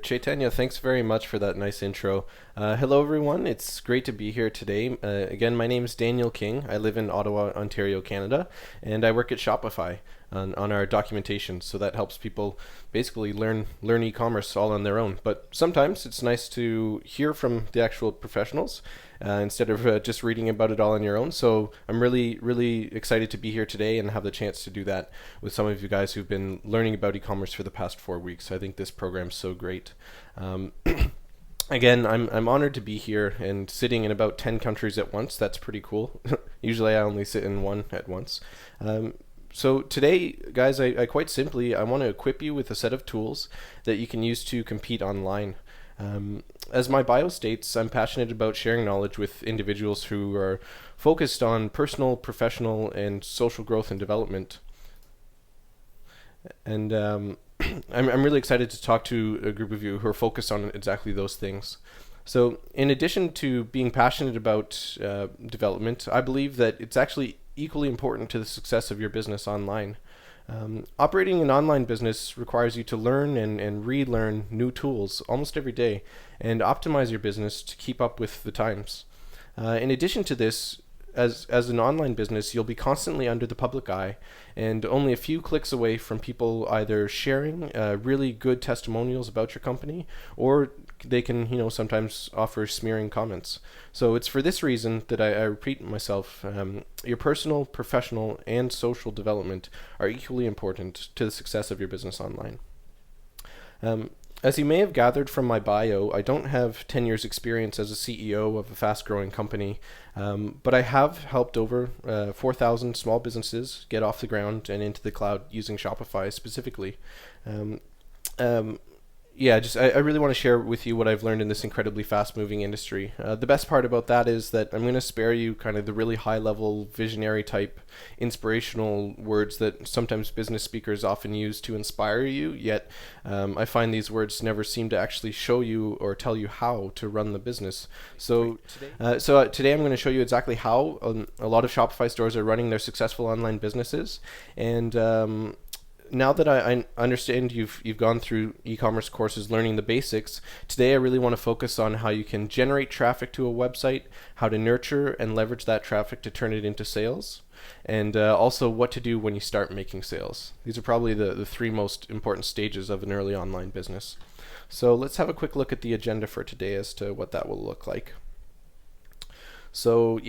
Chaitanya, thanks very much for that nice intro. Hello, everyone. It's great to be here today. Again, my name is Daniel King. I live in Ottawa, Ontario, Canada, and I work at Shopify on our documentation. So that helps people basically learn e-commerce all on their own. But sometimes it's nice to hear from the actual professionals instead of just reading about it all on your own. So I'm really excited to be here today and have the chance to do that with some of you guys who've been learning about e-commerce for the past 4 weeks. I think this program's so great. Um, Again, I'm honored to be here and sitting in about 10 countries at once. That's pretty cool. Usually I only sit in one at once. So today, guys, I quite simply, I want to equip you with a set of tools that you can use to compete online. As my bio states, I'm passionate about sharing knowledge with individuals who are focused on personal, professional, and social growth and development. And I'm really excited to talk to a group of you who are focused on exactly those things. So in addition to being passionate about development, I believe that it's actually equally important to the success of your business online. Operating an online business requires you to learn and relearn new tools almost every day and optimize your business to keep up with the times. In addition to this, as an online business, you'll be constantly under the public eye and only a few clicks away from people either sharing really good testimonials about your company, or they can, sometimes offer smearing comments. So it's for this reason that I repeat myself, your personal, professional, and social development are equally important to the success of your business online. As you may have gathered from my bio, I don't have 10 years experience as a CEO of a fast-growing company, but I have helped over 4,000 small businesses get off the ground and into the cloud using Shopify specifically. Um, um, I really want to share with you what I've learned in this incredibly fast-moving industry. The best part about that is that I'm going to spare you kind of the really high-level, visionary type, inspirational words that sometimes business speakers often use to inspire you, yet I find these words never seem to actually show you or tell you how to run the business. So today I'm going to show you exactly how a lot of Shopify stores are running their successful online businesses, and now that I understand you've gone through e-commerce courses learning the basics, today I really want to focus on how you can generate traffic to a website, how to nurture and leverage that traffic to turn it into sales, and also what to do when you start making sales. These are probably the three most important stages of an early online business. So let's have a quick look at the agenda for today as to what that will look like. So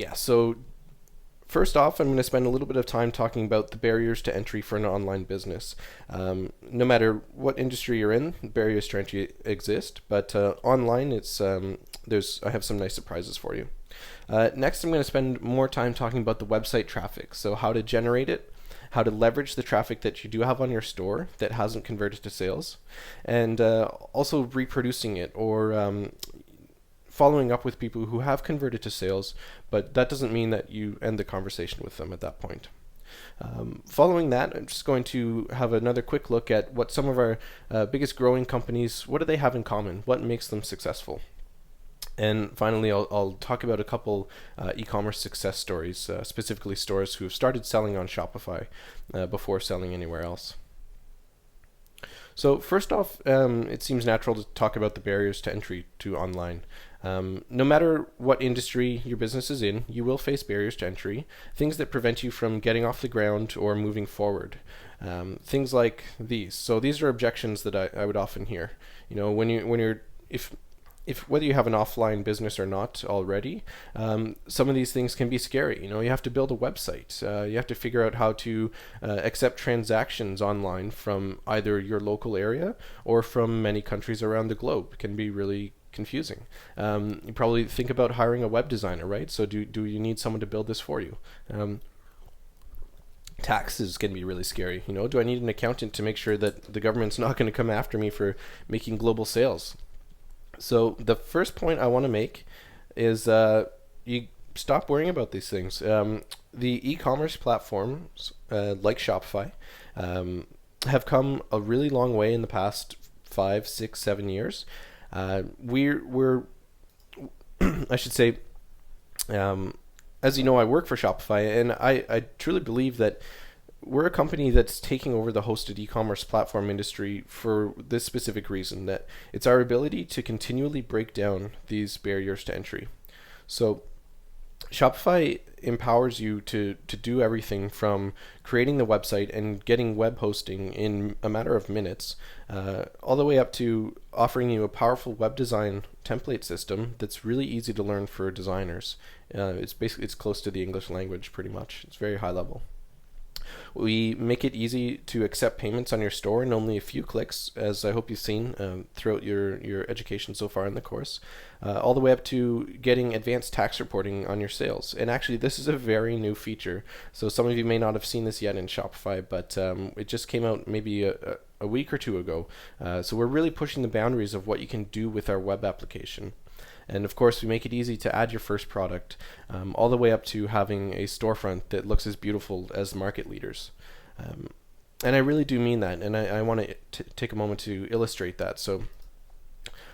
first off, I'm going to spend a little bit of time talking about the barriers to entry for an online business. No matter what industry you're in, barriers to entry exist, but online, I have some nice surprises for you. Next, I'm going to spend more time talking about the website traffic, so how to generate it, how to leverage the traffic that you do have on your store that hasn't converted to sales, and also reproducing it or following up with people who have converted to sales, but that doesn't mean that you end the conversation with them at that point. Following that, I'm just going to have another quick look at what some of our biggest growing companies, what do they have in common? What makes them successful? And finally, I'll talk about a couple e-commerce success stories, specifically stores who have started selling on Shopify before selling anywhere else. So first off, it seems natural to talk about the barriers to entry to online. No matter what industry your business is in, you will face barriers to entry, things that prevent you from getting off the ground or moving forward. Things like these. So these are objections that I would often hear. If whether you have an offline business or not already, some of these things can be scary. You have to build a website. You have to figure out how to accept transactions online from either your local area or from many countries around the globe. It can be really confusing. You probably think about hiring a web designer, right? So do you need someone to build this for you? Taxes can be really scary. Do I need an accountant to make sure that the government's not going to come after me for making global sales? So the first point I want to make is you stop worrying about these things. The e-commerce platforms like Shopify have come a really long way in the past 5, 6, 7 years. We're I should say, as you know, I work for Shopify, and I truly believe that we're a company that's taking over the hosted e-commerce platform industry for this specific reason, that it's our ability to continually break down these barriers to entry. So Shopify empowers you to do everything from creating the website and getting web hosting in a matter of minutes, all the way up to offering you a powerful web design template system that's really easy to learn for designers. It's close to the English language pretty much. It's very high level. We make it easy to accept payments on your store in only a few clicks, as I hope you've seen throughout your education so far in the course, all the way up to getting advanced tax reporting on your sales. And actually, this is a very new feature. So some of you may not have seen this yet in Shopify, but it just came out maybe a week or two ago. So we're really pushing the boundaries of what you can do with our web application. And of course, we make it easy to add your first product, all the way up to having a storefront that looks as beautiful as market leaders. And I really do mean that, and I want to take a moment to illustrate that. So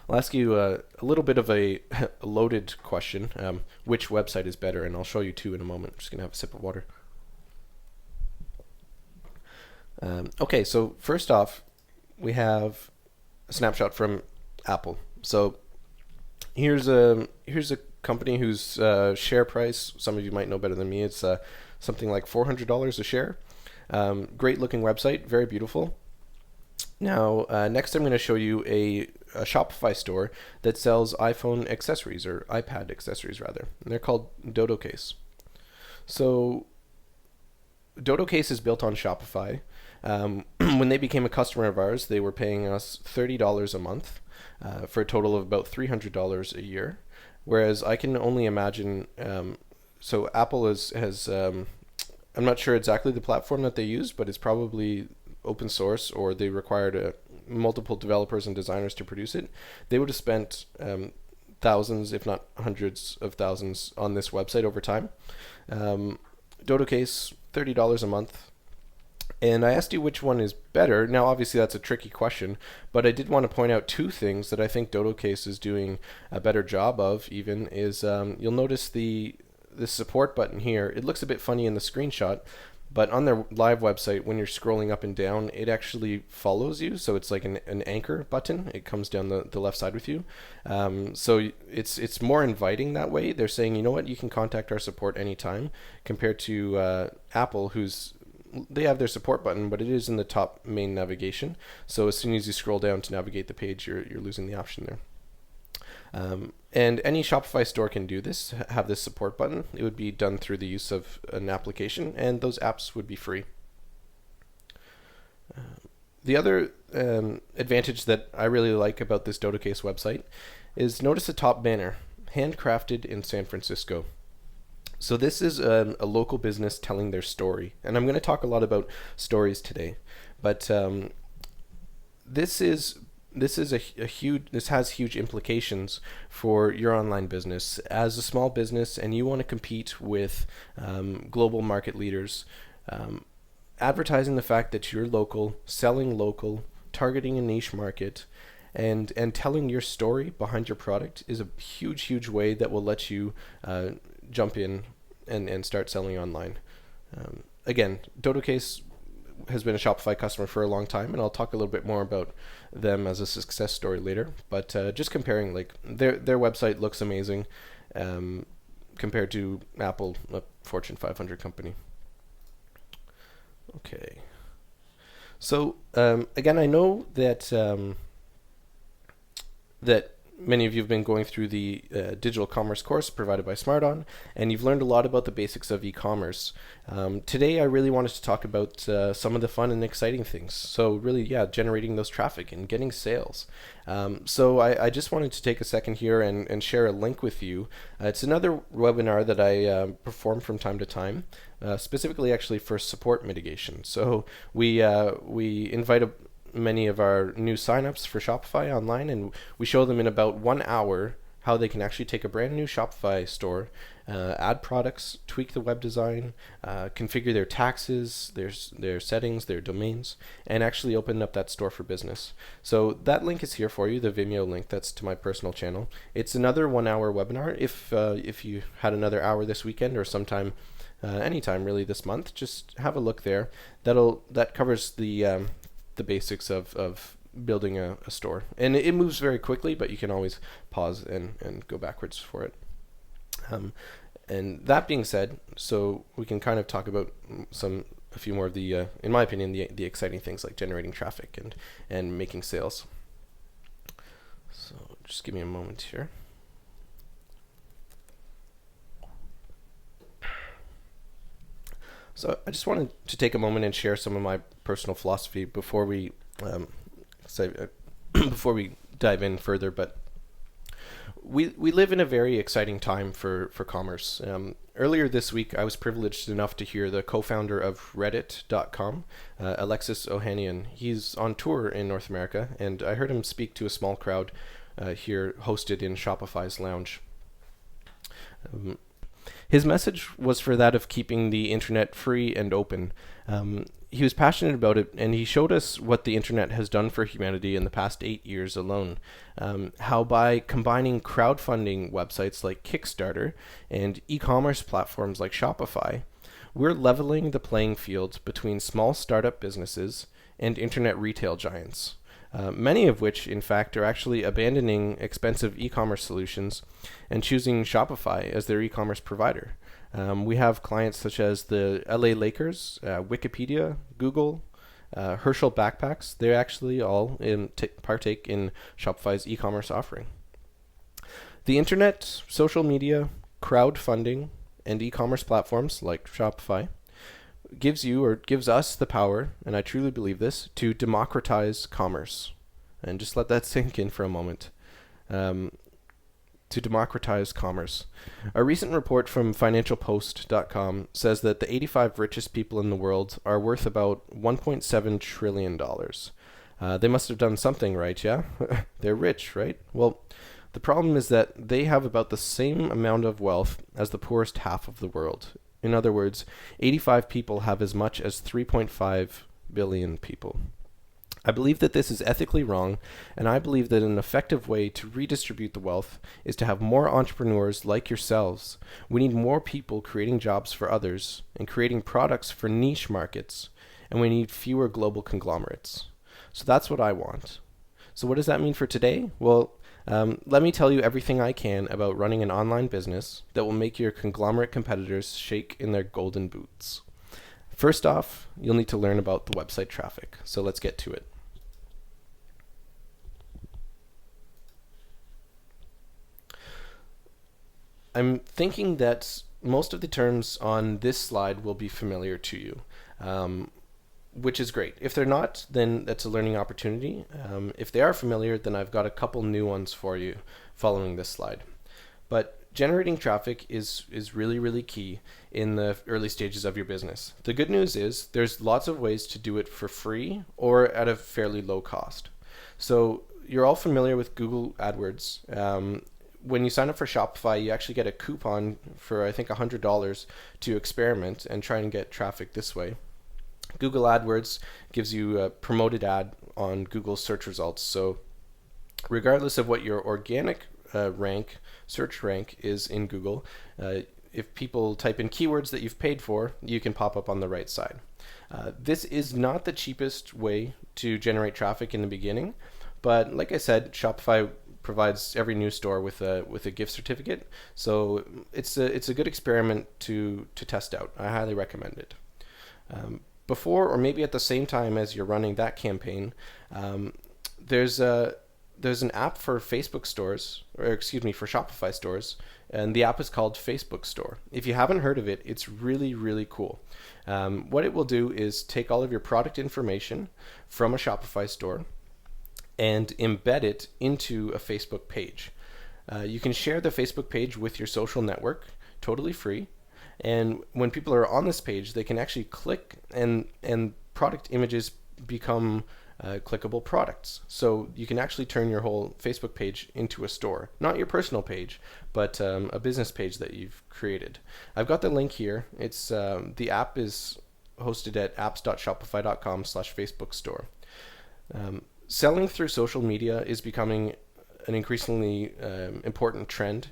I'll ask you a little bit of a loaded question. Which website is better? And I'll show you two in a moment. I'm just going to have a sip of water. Okay, so first off, we have a snapshot from Apple. So here's a company whose share price, some of you might know better than me, it's something like $400 a share. Great looking website, very beautiful. Now, next I'm going to show you a Shopify store that sells iPhone accessories, or iPad accessories rather. And they're called Dodo Case. So Dodo Case is built on Shopify. When they became a customer of ours, they were paying us $30 a month for a total of about $300 a year. Whereas I can only imagine, so Apple has I'm not sure exactly the platform that they use, but it's probably open source, or they required multiple developers and designers to produce it. They would have spent thousands, if not hundreds of thousands, on this website over time. Dodo Case, $30 a month. And I asked you which one is better. Now, obviously, that's a tricky question, but I did want to point out two things that I think Dodo Case is doing a better job of. Even is you'll notice the support button here. It looks a bit funny in the screenshot, but on their live website, when you're scrolling up and down, it actually follows you. So it's like an anchor button. It comes down the left side with you. So it's more inviting that way. They're saying, you know what, you can contact our support anytime, compared to Apple, they have their support button, but it is in the top main navigation. So as soon as you scroll down to navigate the page, you're losing the option there. And any Shopify store can do this, have this support button. It would be done through the use of an application, and those apps would be free. The other advantage that I really like about this Dodo Case website is, notice the top banner, handcrafted in San Francisco. So this is a local business telling their story, and I'm going to talk a lot about stories today. But this has huge implications for your online business as a small business, and you want to compete with global market leaders. Advertising the fact that you're local, selling local, targeting a niche market, and telling your story behind your product is a huge way that will let you jump in and start selling online. Again, Dodo Case has been a Shopify customer for a long time, and I'll talk a little bit more about them as a success story later. But just comparing, like their website looks amazing compared to Apple, a Fortune 500 company. Okay. So again, I know that that many of you have been going through the digital commerce course provided by SmartOn, and you've learned a lot about the basics of e-commerce. Today, I really wanted to talk about some of the fun and exciting things. So really, generating those traffic and getting sales. So I just wanted to take a second here and share a link with you. It's another webinar that I perform from time to time, specifically actually for support mitigation. So we invite many of our new signups for Shopify online, and we show them in about 1 hour how they can actually take a brand new Shopify store, add products, tweak the web design, configure their taxes, their settings, their domains, and actually open up that store for business. So that link is here for you, the Vimeo link. That's to my personal channel. It's another 1 hour webinar. If you had another hour this weekend or sometime anytime really this month, just have a look there. That covers the basics of building a store, and it moves very quickly, but you can always pause and go backwards for it. And that being said, so we can kind of talk about a few more of the, in my opinion, the exciting things like generating traffic and making sales. So just give me a moment here. So I just wanted to take a moment and share some of my personal philosophy before we before we dive in further. But we live in a very exciting time for commerce. Earlier this week, I was privileged enough to hear the co-founder of Reddit.com, Alexis Ohanian. He's on tour in North America, and I heard him speak to a small crowd here hosted in Shopify's lounge. His message was for that of keeping the internet free and open. He was passionate about it, and he showed us what the internet has done for humanity in the past 8 years alone. How by combining crowdfunding websites like Kickstarter and e-commerce platforms like Shopify, we're leveling the playing field between small startup businesses and internet retail giants. Many of which, in fact, are actually abandoning expensive e-commerce solutions and choosing Shopify as their e-commerce provider. We have clients such as the LA Lakers, Wikipedia, Google, Herschel Backpacks. They actually all partake in Shopify's e-commerce offering. The internet, social media, crowdfunding, and e-commerce platforms like Shopify gives us the power, and I truly believe this, to democratize commerce. And just let that sink in for a moment. To democratize commerce. A recent report from financialpost.com says that the 85 richest people in the world are worth about $1.7 trillion. They must have done something right, yeah? They're rich, right? Well, the problem is that they have about the same amount of wealth as the poorest half of the world. In other words, 85 people have as much as 3.5 billion people. I believe that this is ethically wrong, and I believe that an effective way to redistribute the wealth is to have more entrepreneurs like yourselves. We need more people creating jobs for others and creating products for niche markets, and we need fewer global conglomerates. So that's what I want. So what does that mean for today? Well, let me tell you everything I can about running an online business that will make your conglomerate competitors shake in their golden boots. First off, you'll need to learn about the website traffic. So let's get to it. I'm thinking that most of the terms on this slide will be familiar to you, which is great. If they're not, then that's a learning opportunity. If they are familiar, then I've got a couple new ones for you following this slide. But generating traffic is really, really key in the early stages of your business. The good news is there's lots of ways to do it for free or at a fairly low cost. So you're all familiar with Google AdWords. When you sign up for Shopify, you actually get a coupon for, I think, $100 to experiment and try and get traffic this way. Google AdWords gives you a promoted ad on Google search results. So regardless of what your organic search rank is in Google, if people type in keywords that you've paid for, you can pop up on the right side. This is not the cheapest way to generate traffic in the beginning, but like I said, Shopify provides every new store with a gift certificate, so it's a good experiment to test out. I highly recommend it. Before or maybe at the same time as you're running that campaign, there's an app for Facebook stores, for Shopify stores, and the app is called Facebook Store. If you haven't heard of it, it's really, really cool. What it will do is take all of your product information from a Shopify store and embed it into a Facebook page. You can share the Facebook page with your social network, totally free. And when people are on this page, they can actually click and product images become clickable products. So you can actually turn your whole Facebook page into a store. Not your personal page, but a business page that you've created. I've got the link here. It's the app is hosted at apps.shopify.com/Facebook store. Selling through social media is becoming an increasingly important trend,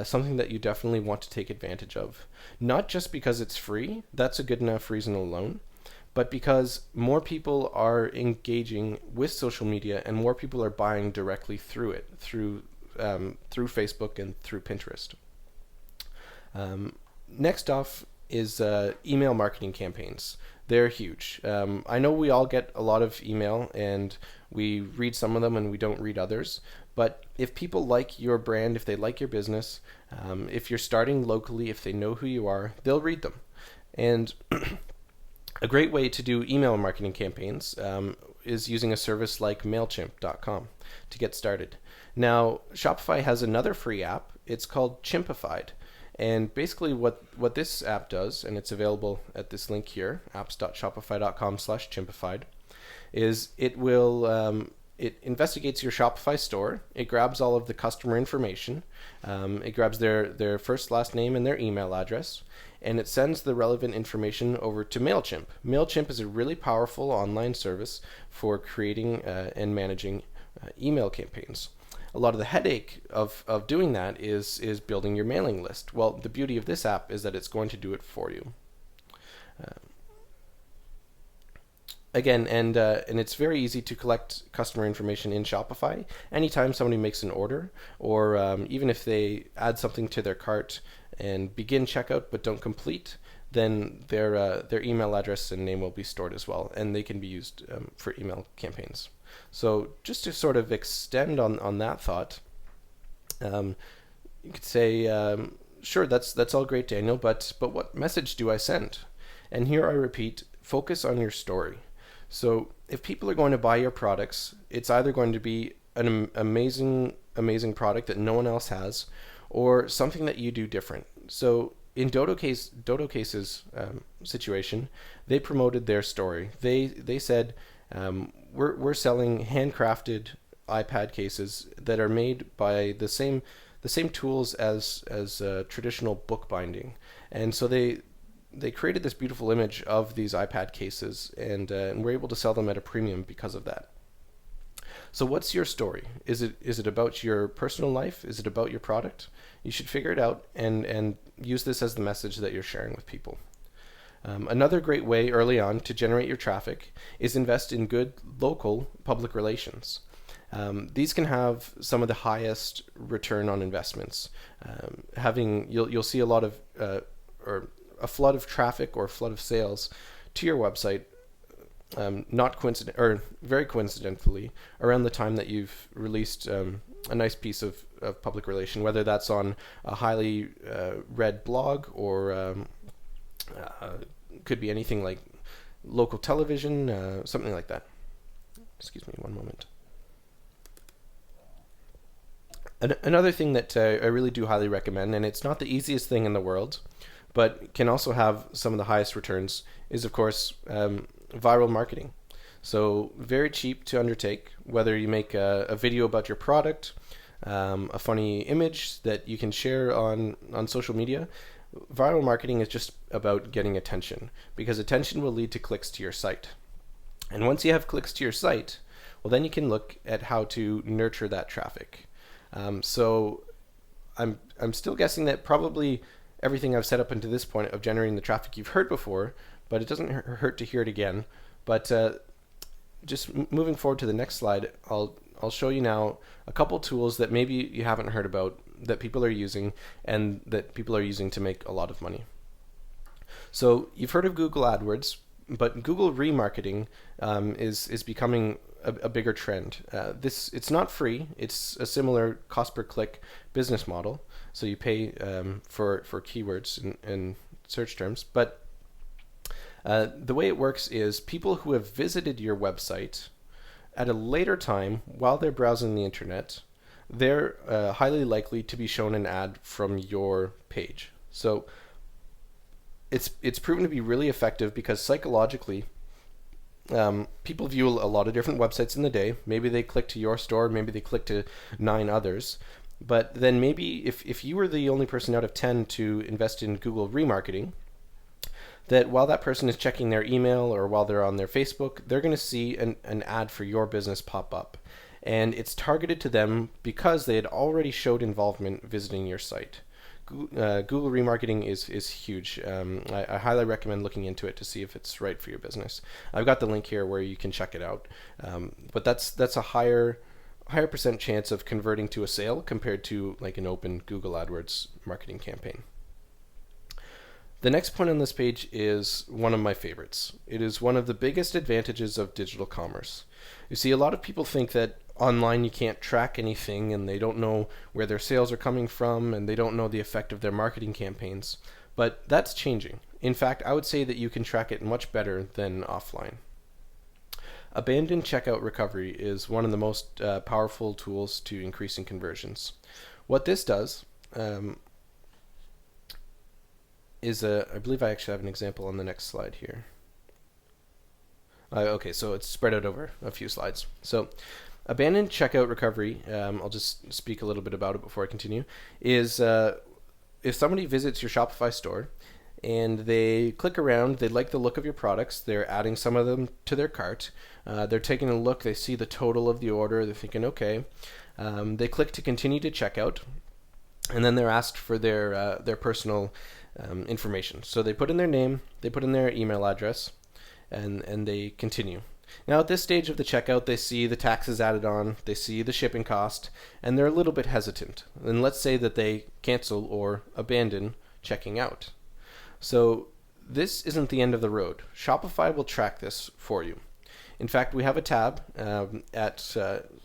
something that you definitely want to take advantage of. Not just because it's free, that's a good enough reason alone, but because more people are engaging with social media and more people are buying directly through it, through Facebook and through Pinterest. Next off is email marketing campaigns. They're huge. I know we all get a lot of email and we read some of them and we don't read others. But if people like your brand, if they like your business, if you're starting locally, if they know who you are, they'll read them. And a great way to do email marketing campaigns is using a service like MailChimp.com to get started. Now, Shopify has another free app. It's called Chimpified. And basically what this app does, and it's available at this link here, apps.shopify.com/chimpified, is it investigates your Shopify store. It grabs all of the customer information. It grabs their first, last name, and their email address, and it sends the relevant information over to MailChimp. MailChimp is a really powerful online service for creating and managing email campaigns. A lot of the headache of doing that is building your mailing list. Well, the beauty of this app is that it's going to do it for you. Again, and it's very easy to collect customer information in Shopify. Anytime somebody makes an order, or even if they add something to their cart and begin checkout but don't complete, then their email address and name will be stored as well, and they can be used for email campaigns. So just to sort of extend on that thought, you could say, sure, that's all great, Daniel, but what message do I send? And here I repeat, focus on your story. So if people are going to buy your products, it's either going to be an amazing product that no one else has, or something that you do different. So in Dodocase's situation, they promoted their story. They said, we're selling handcrafted iPad cases that are made by the same tools as traditional bookbinding, and so they created this beautiful image of these iPad cases, and we're able to sell them at a premium because of that. So what's your story? Is it about your personal life? Is it about your product? You should figure it out and use this as the message that you're sharing with people. Another great way early on to generate your traffic is invest in good local public relations. These can have some of the highest return on investments. You'll see a lot of or a flood of traffic or flood of sales to your website, not coincident or very coincidentally, around the time that you've released a nice piece of public relation, whether that's on a highly read blog or could be anything like local television, something like that. Excuse me one moment. Another thing that I really do highly recommend, and it's not the easiest thing in the world, but can also have some of the highest returns, is of course viral marketing. So very cheap to undertake, whether you make a video about your product, a funny image that you can share on social media. Viral marketing is just about getting attention, because attention will lead to clicks to your site. And once you have clicks to your site, well, then you can look at how to nurture that traffic. So I'm still guessing that probably everything I've set up until this point of generating the traffic you've heard before, but it doesn't hurt to hear it again. But just moving forward to the next slide, I'll show you now a couple tools that maybe you haven't heard about that people are using and that people are using to make a lot of money. So you've heard of Google AdWords, but Google remarketing is becoming a bigger trend. It's not free. It's a similar cost per click business model. So you pay for keywords and search terms. But the way it works is people who have visited your website at a later time while they're browsing the internet, they're highly likely to be shown an ad from your page. So it's proven to be really effective because psychologically, people view a lot of different websites in the day. Maybe they click to your store, maybe they click to 9 others. But then maybe if you were the only person out of 10 to invest in Google remarketing, that while that person is checking their email or while they're on their Facebook, they're going to see an ad for your business pop up. and it's targeted to them because they had already showed involvement visiting your site. Google remarketing is huge. I highly recommend looking into it to see if it's right for your business. I've got the link here where you can check it out. But that's a higher percent chance of converting to a sale compared to like an open Google AdWords marketing campaign. The next point on this page is one of my favorites. It is one of the biggest advantages of digital commerce. You see, a lot of people think that online you can't track anything, and they don't know where their sales are coming from, and they don't know the effect of their marketing campaigns. But that's changing. In fact, I would say that you can track it much better than offline. Abandoned checkout recovery is one of the most powerful tools to increasing conversions. What this does is I believe I actually have an example on the next slide here. Okay, so it's spread out over a few slides. So abandoned checkout recovery, I'll just speak a little bit about it before I continue, is if somebody visits your Shopify store and they click around, they like the look of your products, they're adding some of them to their cart, they're taking a look, they see the total of the order, they're thinking, okay, they click to continue to checkout, and then they're asked for their personal information. So they put in their name, they put in their email address, and they continue. Now at this stage of the checkout, they see the taxes added on, they see the shipping cost, and they're a little bit hesitant. And let's say that they cancel or abandon checking out. So this isn't the end of the road. Shopify will track this for you. In fact, we have a tab at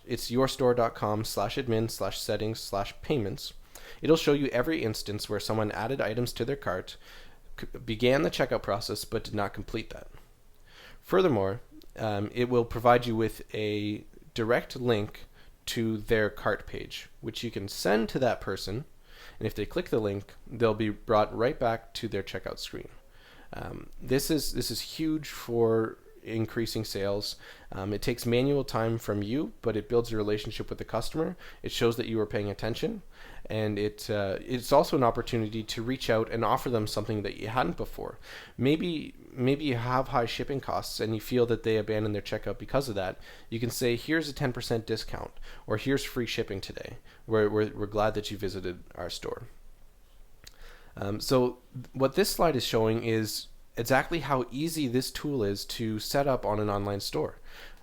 it's yourstore.com/admin/settings/payments. It'll show you every instance where someone added items to their cart, began the checkout process, but did not complete that. Furthermore, it will provide you with a direct link to their cart page, which you can send to that person, and if they click the link, they'll be brought right back to their checkout screen. This is huge for increasing sales. It takes manual time from you, but it builds a relationship with the customer. It shows that you are paying attention, and it's also an opportunity to reach out and offer them something that you hadn't before. Maybe you have high shipping costs and you feel that they abandoned their checkout because of that. You can say, here's a 10% discount, or here's free shipping today. We're glad that you visited our store. So what this slide is showing is exactly how easy this tool is to set up on an online store.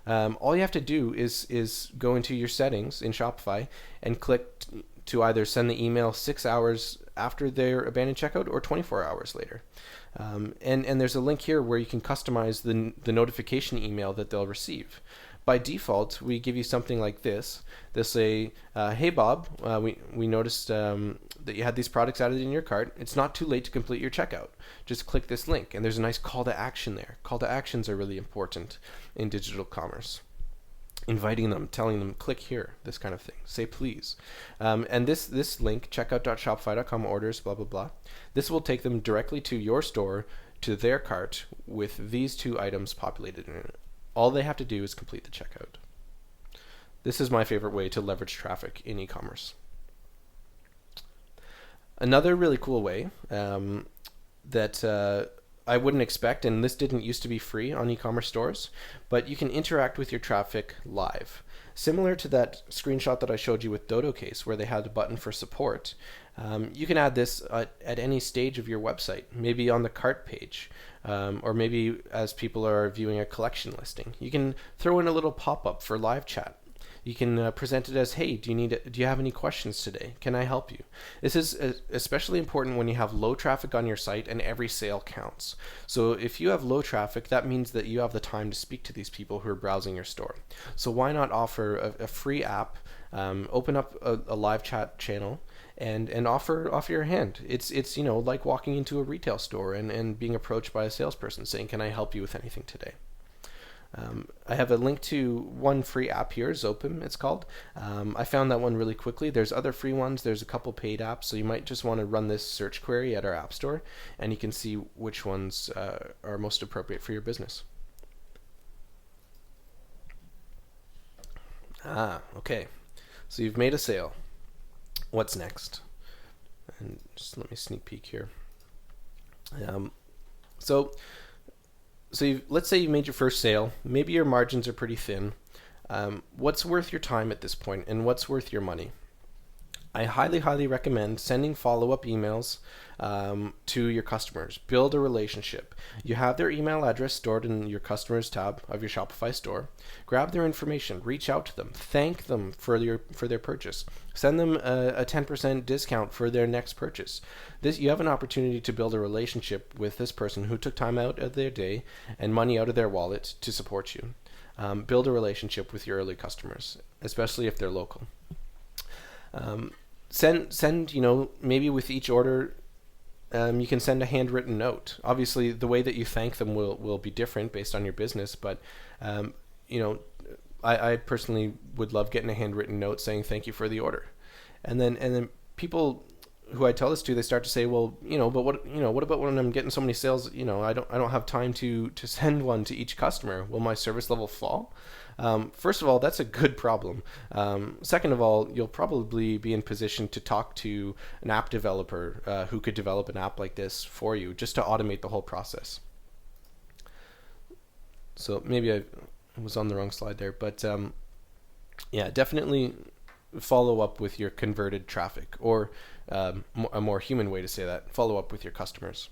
All you have to do is go into your settings in Shopify and click to either send the email 6 hours after their abandoned checkout or 24 hours later. And there's a link here where you can customize the notification email that they'll receive. By default, we give you something like this. They'll say, hey Bob, we noticed that you had these products added in your cart. It's not too late to complete your checkout. Just click this link. And there's a nice call to action there. Call to actions are really important in digital commerce. Inviting them, telling them, click here, this kind of thing. Say please. And this link, checkout.shopify.com orders, blah, blah, blah. This will take them directly to your store, to their cart, with these two items populated in it. All they have to do is complete the checkout. This is my favorite way to leverage traffic in e-commerce. Another really cool way that I wouldn't expect, and this didn't used to be free on e-commerce stores, but you can interact with your traffic live. Similar to that screenshot that I showed you with Dodo Case, where they had a button for support, you can add this at any stage of your website, maybe on the cart page, or maybe as people are viewing a collection listing. You can throw in a little pop-up for live chat. You can present it as, hey, do you have any questions today? Can I help you? This is especially important when you have low traffic on your site and every sale counts. So if you have low traffic, that means that you have the time to speak to these people who are browsing your store. So why not offer a free app, open up a live chat channel, and offer your hand. It's like walking into a retail store and being approached by a salesperson saying, can I help you with anything today? I have a link to one free app here, Zopim it's called. I found that one really quickly. There's other free ones. There's a couple paid apps, so you might just want to run this search query at our app store, and you can see which ones are most appropriate for your business. Okay. So you've made a sale. What's next? And just let me sneak peek here. So let's say you made your first sale. Maybe your margins are pretty thin. What's worth your time at this point, and what's worth your money? I highly, highly recommend sending follow-up emails to your customers. Build a relationship. You have their email address stored in your customers tab of your Shopify store. Grab their information. Reach out to them. Thank them for their purchase. Send them a 10% discount for their next purchase. You have an opportunity to build a relationship with this person who took time out of their day and money out of their wallet to support you. Build a relationship with your early customers, especially if they're local. Send maybe with each order, you can send a handwritten note. Obviously, the way that you thank them will be different based on your business, but I personally would love getting a handwritten note saying thank you for the order, and then people who I tell this to, they start to say, well, but what about when I'm getting so many sales? I don't have time to send one to each customer. Will my service level fall? First of all, that's a good problem. Second of all, you'll probably be in position to talk to an app developer who could develop an app like this for you, just to automate the whole process. So maybe I was on the wrong slide there, but yeah, definitely follow up with your converted traffic, or a more human way to say that, follow up with your customers.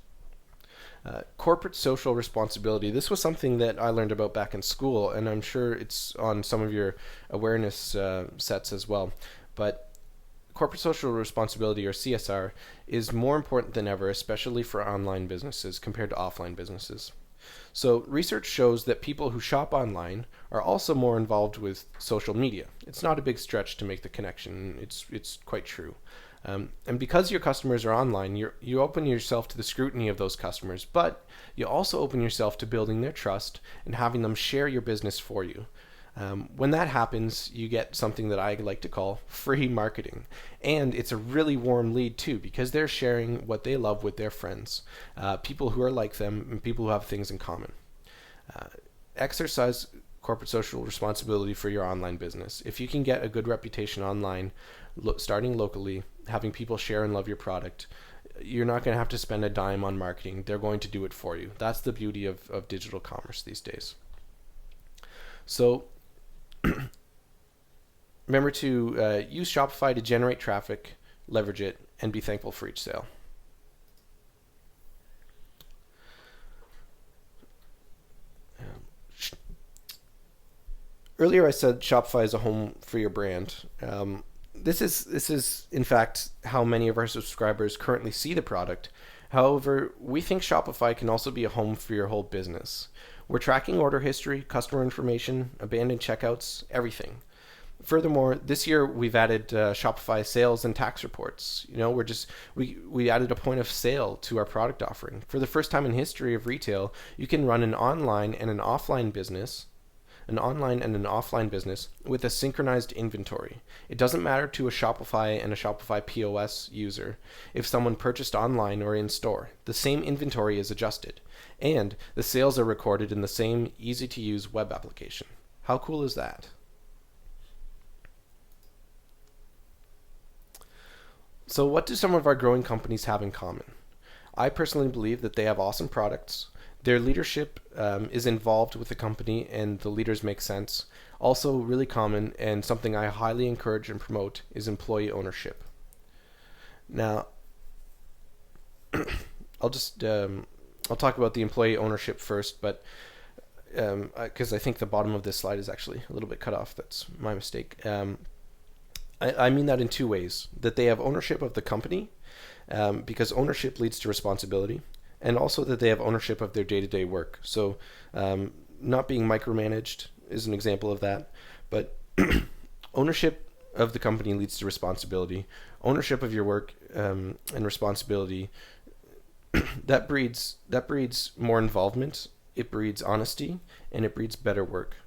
Corporate social responsibility. This was something that I learned about back in school, and I'm sure it's on some of your awareness sets as well. But corporate social responsibility, or CSR, is more important than ever, especially for online businesses compared to offline businesses. So research shows that people who shop online are also more involved with social media. It's not a big stretch to make the connection. It's quite true. And because your customers are online, you open yourself to the scrutiny of those customers, but you also open yourself to building their trust and having them share your business for you. When that happens, you get something that I like to call free marketing. And it's a really warm lead too, because they're sharing what they love with their friends, people who are like them and people who have things in common. Exercise corporate social responsibility for your online business. If you can get a good reputation online, starting locally, having people share and love your product, you're not going to have to spend a dime on marketing. They're going to do it for you. That's the beauty of digital commerce these days. So remember to use Shopify to generate traffic, leverage it, and be thankful for each sale. Earlier I said Shopify is a home for your brand. This is in fact how many of our subscribers currently see the product. However, we think Shopify can also be a home for your whole business. We're tracking order history, customer information, abandoned checkouts, everything. Furthermore, this year we've added Shopify sales and tax reports. We added a point of sale to our product offering. For the first time in history of retail, you can run an online and an offline business with a synchronized inventory. It doesn't matter to a Shopify and a Shopify POS user if someone purchased online or in store. The same inventory is adjusted, and the sales are recorded in the same easy-to-use web application. How cool is that? So what do some of our growing companies have in common? I personally believe that they have awesome products. Their leadership is involved with the company, and the leaders make sense. Also, really common and something I highly encourage and promote is employee ownership. Now, I'll talk about the employee ownership first, but because I think the bottom of this slide is actually a little bit cut off. That's my mistake. I mean that in two ways: that they have ownership of the company, because ownership leads to responsibility. And also that they have ownership of their day-to-day work. So not being micromanaged is an example of that. But ownership of the company leads to responsibility. Ownership of your work and responsibility, that breeds more involvement. It breeds honesty, and it breeds better work.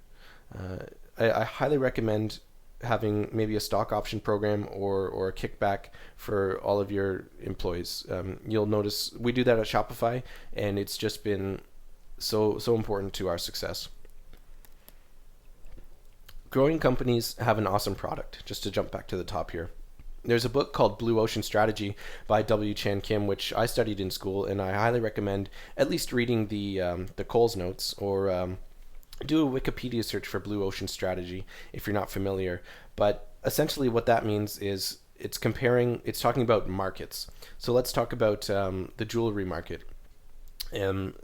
I highly recommend having maybe a stock option program or a kickback for all of your employees. You'll notice we do that at Shopify, and it's just been so important to our success. Growing companies have an awesome product. Just to jump back to the top here, there's a book called Blue Ocean Strategy by W. Chan Kim, which I studied in school, and I highly recommend at least reading the Coles notes or Do a Wikipedia search for blue ocean strategy if you're not familiar. But essentially, what that means is it's talking about markets. So let's talk about the jewelry market. Um,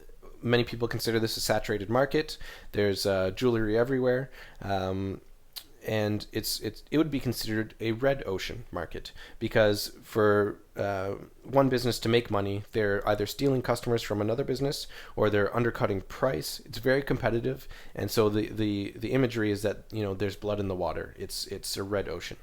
Many people consider this a saturated market. There's jewelry everywhere. And it would be considered a red ocean market because for one business to make money, they're either stealing customers from another business or they're undercutting price. It's very competitive, and so the imagery is that there's blood in the water. It's a red ocean.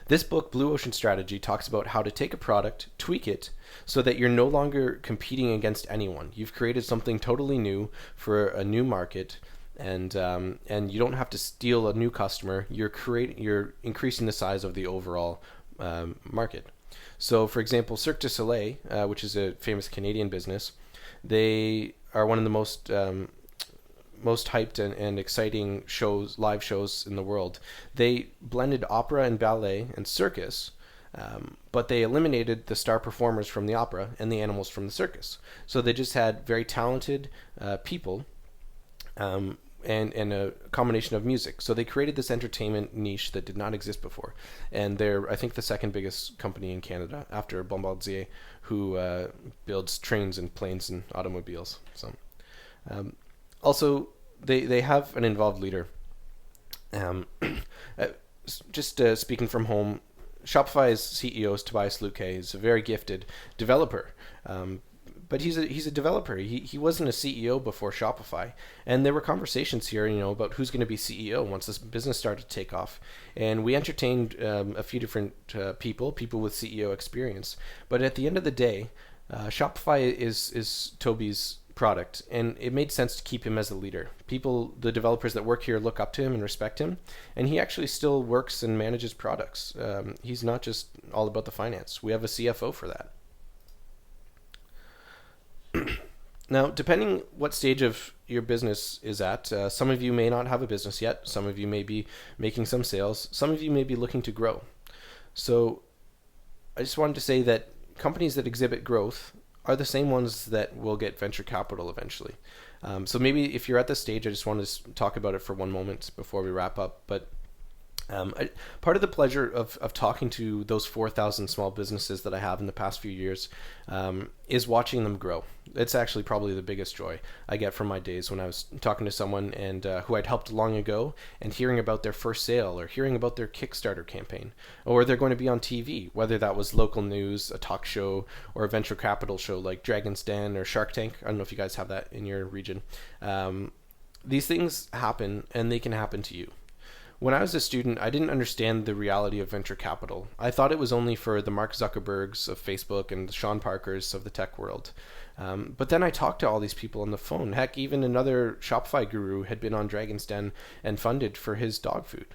This book, Blue Ocean Strategy, talks about how to take a product, tweak it, so that you're no longer competing against anyone. You've created something totally new for a new market, and you don't have to steal a new customer. You're increasing the size of the overall market. So, for example, Cirque du Soleil, which is a famous Canadian business, they are one of the most hyped and exciting live shows in the world. They blended opera and ballet and circus, but they eliminated the star performers from the opera and the animals from the circus. So they just had very talented people and a combination of music. So they created this entertainment niche that did not exist before. And they're, I think, the second biggest company in Canada after Bombardier, who builds trains and planes and automobiles. So also, they have an involved leader. Just speaking from home, Shopify's CEO is Tobias Luque. He's a very gifted developer. But he's a developer. He wasn't a CEO before Shopify, and there were conversations here, about who's going to be CEO once this business started to take off. And we entertained a few different people with CEO experience. But at the end of the day, Shopify is Toby's product, and it made sense to keep him as the leader. The developers that work here look up to him and respect him, and he actually still works and manages products. He's not just all about the finance. We have a CFO for that. Now, depending what stage of your business is at, some of you may not have a business yet. Some of you may be making some sales. Some of you may be looking to grow. So I just wanted to say that companies that exhibit growth are the same ones that will get venture capital eventually. So maybe if you're at this stage, I just want to talk about it for one moment before we wrap up. But part of the pleasure of talking to those 4,000 small businesses that I have in the past few years is watching them grow. It's actually probably the biggest joy I get from my days when I was talking to someone and who I'd helped long ago and hearing about their first sale or hearing about their Kickstarter campaign, or they're going to be on TV, whether that was local news, a talk show, or a venture capital show like Dragon's Den or Shark Tank. I don't know if you guys have that in your region. These things happen, and they can happen to you. When I was a student, I didn't understand the reality of venture capital. I thought it was only for the Mark Zuckerbergs of Facebook and the Sean Parkers of the tech world. But then I talked to all these people on the phone. Heck, even another Shopify guru had been on Dragon's Den and funded for his dog food.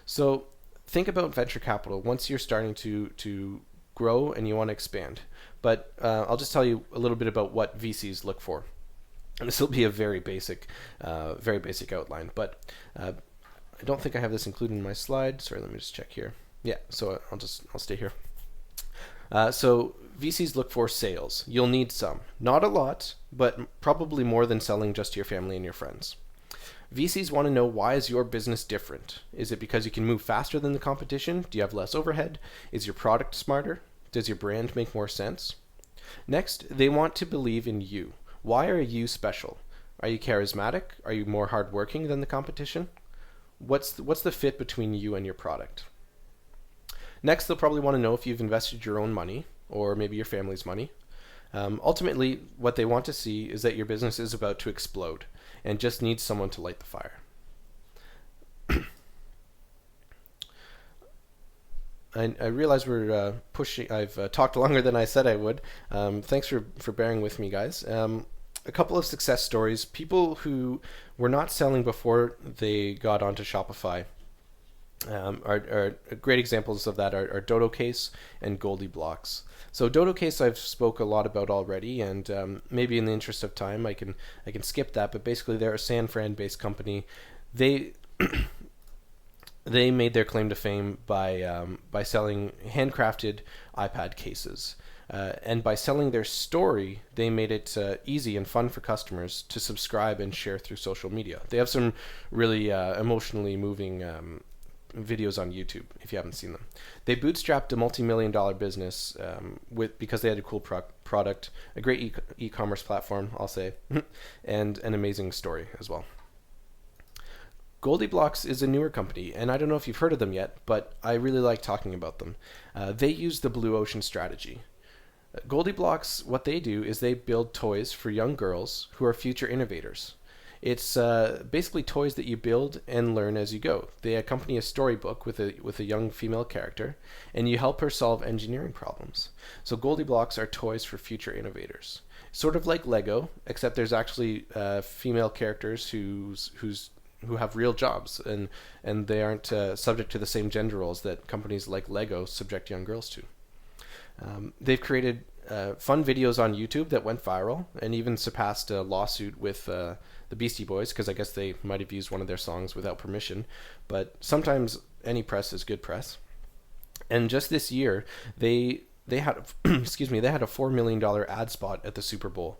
So think about venture capital once you're starting to grow and you want to expand. But I'll just tell you a little bit about what VCs look for. And this will be a very basic outline. But I don't think I have this included in my slide. Sorry, let me just check here. Yeah, so I'll stay here. So VCs look for sales. You'll need some. Not a lot, but probably more than selling just to your family and your friends. VCs want to know, why is your business different? Is it because you can move faster than the competition? Do you have less overhead? Is your product smarter? Does your brand make more sense? Next, they want to believe in you. Why are you special? Are you charismatic? Are you more hardworking than the competition? What's the fit between you and your product? Next, they'll probably want to know if you've invested your own money or maybe your family's money. Ultimately, what they want to see is that your business is about to explode and just needs someone to light the fire. I realize we're pushing. I've talked longer than I said I would. Thanks for bearing with me, guys. A couple of success stories. People who were not selling before they got onto Shopify are great examples of that are Dodo Case and Goldie Blocks. So Dodo Case I've spoke a lot about already, and maybe in the interest of time I can skip that. But basically they're a San Fran based company. they made their claim to fame by selling handcrafted iPad cases. And by selling their story, they made it easy and fun for customers to subscribe and share through social media. They have some really emotionally moving videos on YouTube if you haven't seen them. They bootstrapped a multi-million-dollar business because they had a cool product, a great e-commerce platform, I'll say, and an amazing story as well. Goldilocks is a newer company, and I don't know if you've heard of them yet, but I really like talking about them. They use the blue ocean strategy. Goldilocks, what they do is they build toys for young girls who are future innovators. It's basically toys that you build and learn as you go. They accompany a storybook with a young female character, and you help her solve engineering problems. So Goldilocks are toys for future innovators. Sort of like Lego, except there's actually female characters who have real jobs, and they aren't subject to the same gender roles that companies like Lego subject young girls to. They've created fun videos on YouTube that went viral and even surpassed a lawsuit with the Beastie Boys, because I guess they might have used one of their songs without permission. But sometimes any press is good press. And just this year, they had excuse me, they had a $4 million ad spot at the Super Bowl.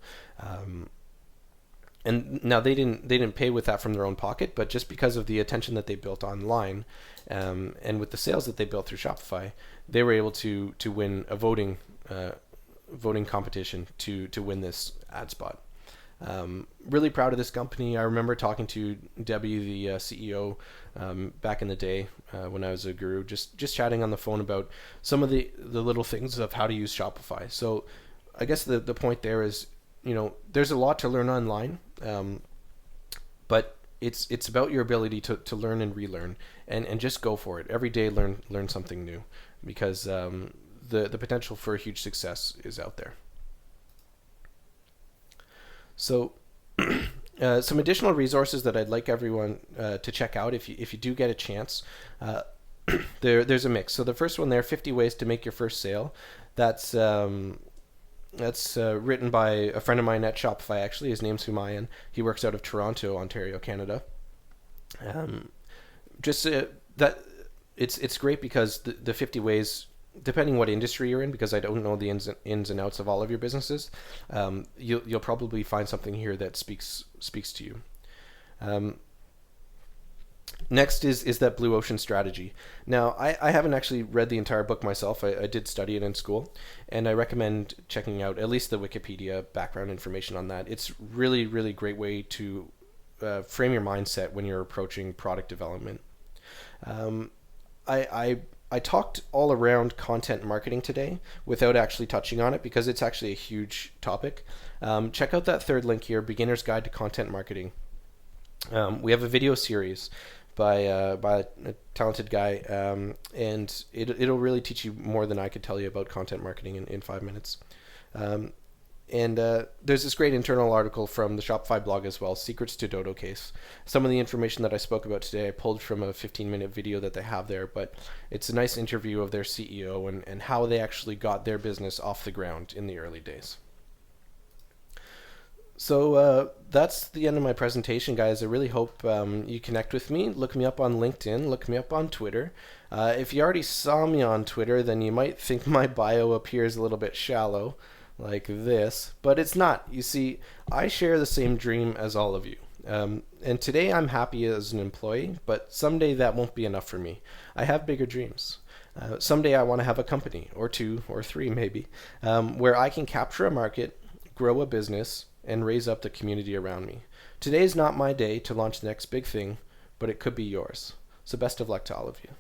And now they didn't pay with that from their own pocket, but just because of the attention that they built online, and with the sales that they built through Shopify, they were able to win a voting competition to win this ad spot. Really proud of this company. I remember talking to Debbie, the CEO, back in the day when I was a guru, just chatting on the phone about some of the little things of how to use Shopify. So I guess the point there is, there's a lot to learn online, but it's about your ability to learn and relearn, and just go for it. Every day learn something new, because the potential for a huge success is out there. So some additional resources that I'd like everyone to check out if you do get a chance. There's a mix. So the first one there, 50 Ways to Make Your First Sale. That's written by a friend of mine at Shopify, actually. His name's Humayan. He works out of Toronto, Ontario, Canada. That it's great because the 50 ways, depending what industry you're in, because I don't know the ins and outs of all of your businesses, you'll probably find something here that speaks to you. Next is that blue ocean strategy. Now, I haven't actually read the entire book myself. I did study it in school, and I recommend checking out at least the Wikipedia background information on that. It's really, really great way to frame your mindset when you're approaching product development. I talked all around content marketing today without actually touching on it, because it's actually a huge topic. Check out that third link here, Beginner's Guide to Content Marketing. We have a video series by a talented guy, and it'll really teach you more than I could tell you about content marketing in 5 minutes. And there's this great internal article from the Shopify blog as well, Secrets to Dodo Case. Some of the information that I spoke about today I pulled from a 15-minute video that they have there, but it's a nice interview of their CEO and how they actually got their business off the ground in the early days. So that's the end of my presentation, guys. I really hope you connect with me. Look me up on LinkedIn. Look me up on Twitter. If you already saw me on Twitter, then you might think my bio appears a little bit shallow, like this, but it's not. You see, I share the same dream as all of you. And today I'm happy as an employee, but someday that won't be enough for me. I have bigger dreams. Someday I want to have a company, or 2 or 3 maybe, where I can capture a market, grow a business, and raise up the community around me. Today is not my day to launch the next big thing, but it could be yours. So best of luck to all of you.